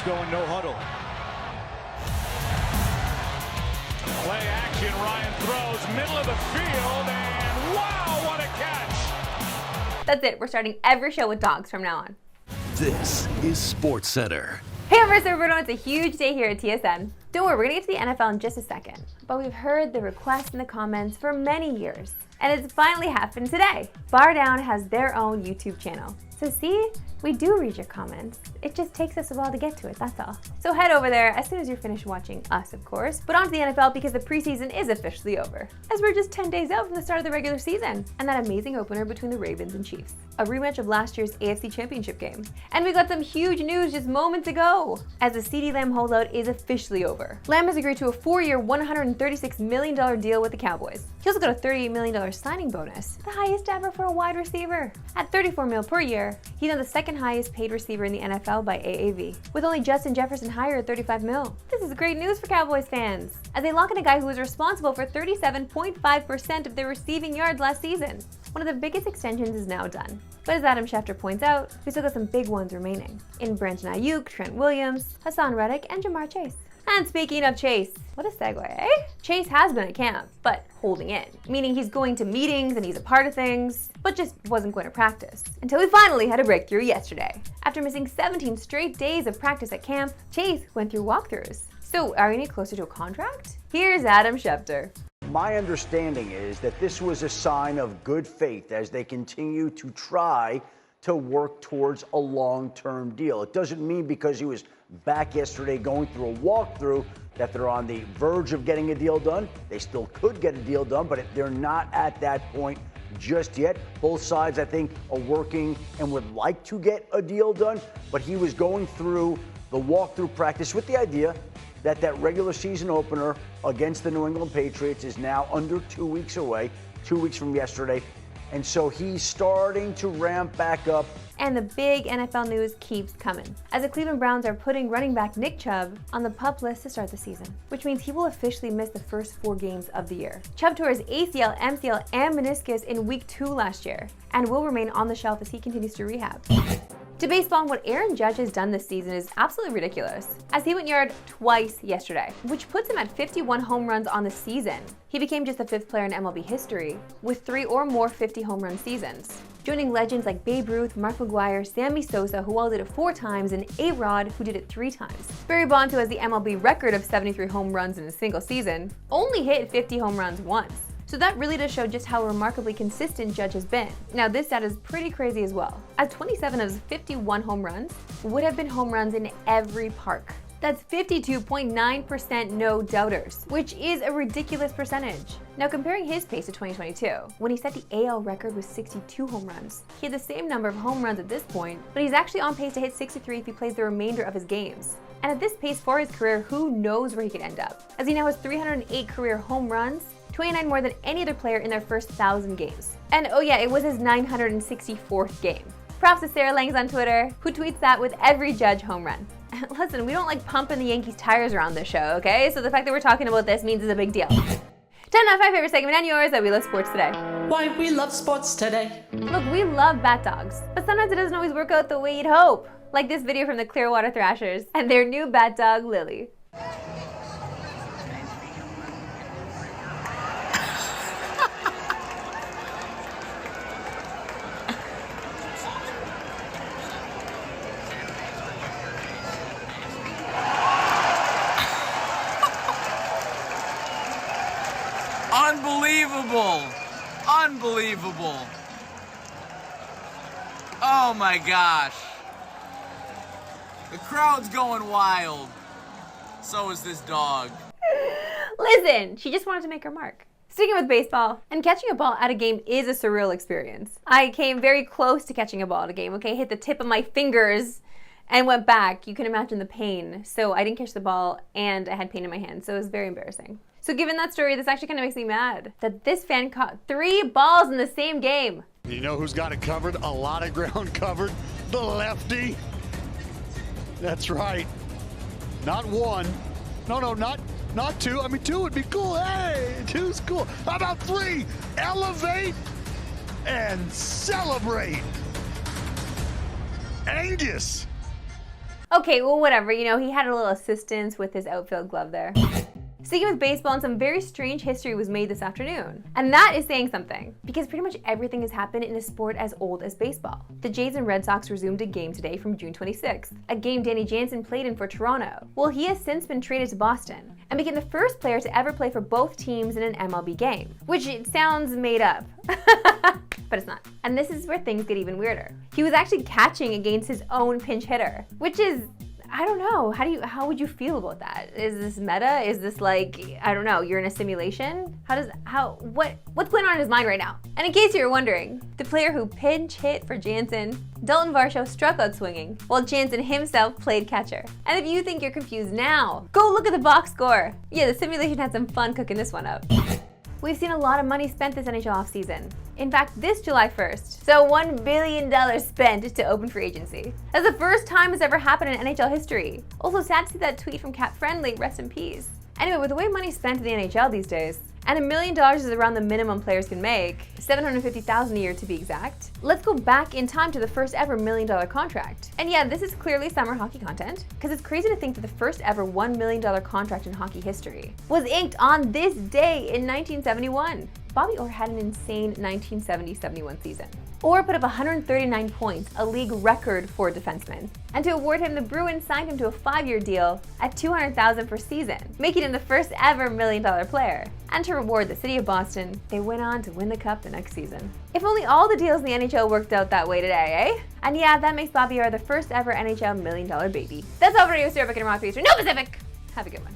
going no huddle. Play action, Ryan throws, middle of the field, and wow, what a catch! That's it, we're starting every show with dogs from now on. This is Sportscentre. Hey everyone, it's a huge day here at TSN. Don't worry, we're gonna get to the NFL in just a second. But we've heard the requests in the comments for many years, and it's finally happened today. Bar Down has their own YouTube channel. So see, we do read your comments. It just takes us a while to get to it, that's all. So head over there as soon as you're finished watching us, of course, but on to the NFL because the preseason is officially over, as we're just 10 days out from the start of the regular season and that amazing opener between the Ravens and Chiefs. A rematch of last year's AFC Championship game. And we got some huge news just moments ago, as the CeeDee Lamb holdout is officially over. Lamb has agreed to a 4-year, $136 million deal with the Cowboys. He also got a $38 million signing bonus, the highest ever for a wide receiver. At $34 million per year, he's now the second highest paid receiver in the NFL by AAV, with only Justin Jefferson higher at $35 million. This is great news for Cowboys fans, as they lock in a guy who was responsible for 37.5% of their receiving yards last season. One of the biggest extensions is now done. But as Adam Schefter points out, we still got some big ones remaining in Brandon Ayuk, Trent Williams, Hassan Reddick, and Jamar Chase. And speaking of Chase, what a segue, eh? Chase has been at camp, but holding in, meaning he's going to meetings and he's a part of things, but just wasn't going to practice. Until he finally had a breakthrough yesterday. After missing 17 straight days of practice at camp, Chase went through walkthroughs. So are we any closer to a contract? Here's Adam Schefter. My understanding is that this was a sign of good faith as they continue to try to work towards a long-term deal. It doesn't mean because he was back yesterday going through a walkthrough that they're on the verge of getting a deal done. They still could get a deal done, but they're not at that point just yet. Both sides, I think, are working and would like to get a deal done, but he was going through the walkthrough practice with the idea that regular season opener against the New England Patriots is now under 2 weeks away, 2 weeks from yesterday. And so he's starting to ramp back up. And the big NFL news keeps coming, as the Cleveland Browns are putting running back Nick Chubb on the PUP list to start the season, which means he will officially miss the first 4 games of the year. Chubb tore his ACL, MCL, and meniscus in week 2 last year, and will remain on the shelf as he continues to rehab. To baseball, what Aaron Judge has done this season is absolutely ridiculous, as he went yard twice yesterday, which puts him at 51 home runs on the season. He became just the 5th player in MLB history with 3 or more 50 home run seasons, joining legends like Babe Ruth, Mark McGwire, Sammy Sosa, who all did it 4 times, and A-Rod, who did it 3 times. Barry Bonds, who has the MLB record of 73 home runs in a single season, only hit 50 home runs once. So that really does show just how remarkably consistent Judge has been. Now this stat is pretty crazy as well, as 27 of his 51 home runs would have been home runs in every park. That's 52.9% no doubters, which is a ridiculous percentage. Now comparing his pace to 2022, when he set the AL record with 62 home runs, he had the same number of home runs at this point, but he's actually on pace to hit 63 if he plays the remainder of his games. And at this pace for his career, who knows where he could end up, as he now has 308 career home runs, 29 more than any other player in their first 1,000 games. And oh yeah, it was his 964th game. Props to Sarah Langs on Twitter, who tweets that with every Judge home run. Listen, we don't like pumping the Yankees tires around this show, okay? So the fact that we're talking about this means it's a big deal. 10 out my favorite segment and yours that we love sports today. Why we love sports today. Look, we love bat dogs, but sometimes it doesn't always work out the way you'd hope. Like this video from the Clearwater Thrashers and their new bat dog, Lily. Unbelievable! Unbelievable! Oh my gosh! The crowd's going wild. So is this dog. Listen, she just wanted to make her mark. Sticking with baseball, and catching a ball at a game is a surreal experience. I came very close to catching a ball at a game, okay? Hit the tip of my fingers and went back. You can imagine the pain. So I didn't catch the ball and I had pain in my hand, so it was very embarrassing. So given that story, this actually kind of makes me mad that this fan caught 3 balls in the same game. You know who's got it covered? A lot of ground covered. The lefty. That's right. Not 1. No, not 2. I mean, 2 would be cool. Hey, 2's cool. How about 3? Elevate and celebrate. Angus. Okay, well, whatever. You know, he had a little assistance with his outfield glove there. Sticking with baseball, and some very strange history was made this afternoon. And that is saying something, because pretty much everything has happened in a sport as old as baseball. The Jays and Red Sox resumed a game today from June 26th, a game Danny Jansen played in for Toronto. Well, he has since been traded to Boston, and became the first player to ever play for both teams in an MLB game, which it sounds made up. But it's not. And this is where things get even weirder. He was actually catching against his own pinch hitter, which is, I don't know, how would you feel about that? Is this meta? Is this like, I don't know, you're in a simulation? What's going on in his mind right now? And in case you were wondering, the player who pinch hit for Jansen, Dalton Varsho, struck out swinging, while Jansen himself played catcher. And if you think you're confused now, go look at the box score. Yeah, the simulation had some fun cooking this one up. We've seen a lot of money spent this NHL offseason. In fact, this July 1st. So $1 billion spent to open free agency. That's the first time it's ever happened in NHL history. Also sad to see that tweet from Cap Friendly, rest in peace. Anyway, with the way money's spent in the NHL these days, and $1 million is around the minimum players can make, $750,000 a year to be exact. Let's go back in time to the first ever $1 million contract. And yeah, this is clearly summer hockey content, because it's crazy to think that the first ever $1 million contract in hockey history was inked on this day in 1971. Bobby Orr had an insane 1970-71 season. Orr put up 139 points, a league record for a defenseman. And to award him, the Bruins signed him to a 5-year deal at $200,000 per season, making him the first ever $1 million player. And to reward the city of Boston, they went on to win the cup the next season. If only all the deals in the NHL worked out that way today, eh? And yeah, that makes Bobby Orr the first ever NHL $1 million baby. That's all for Radio Pacific and Rock Feature. No Pacific! Have a good one.